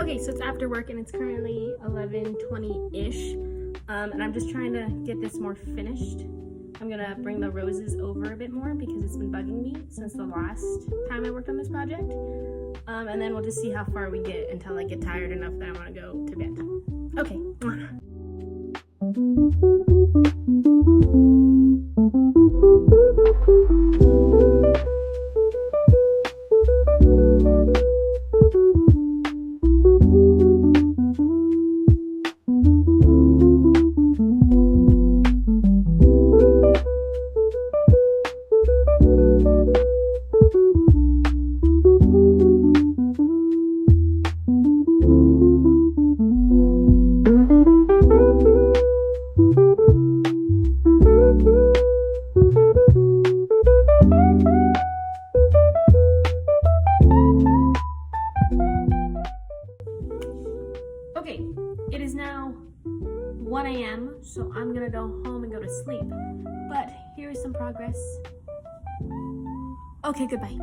Okay, so it's after work and it's currently 11:20-ish, and I'm just trying to get this more finished. I'm gonna bring the roses over a bit more because it's been bugging me since the last time I worked on this project. And then we'll just see how far we get until I get tired enough that I wanna go to bed. Okay. Okay, it is now 1 a.m., so I'm gonna go home and go to sleep. But here is some progress. Okay, goodbye.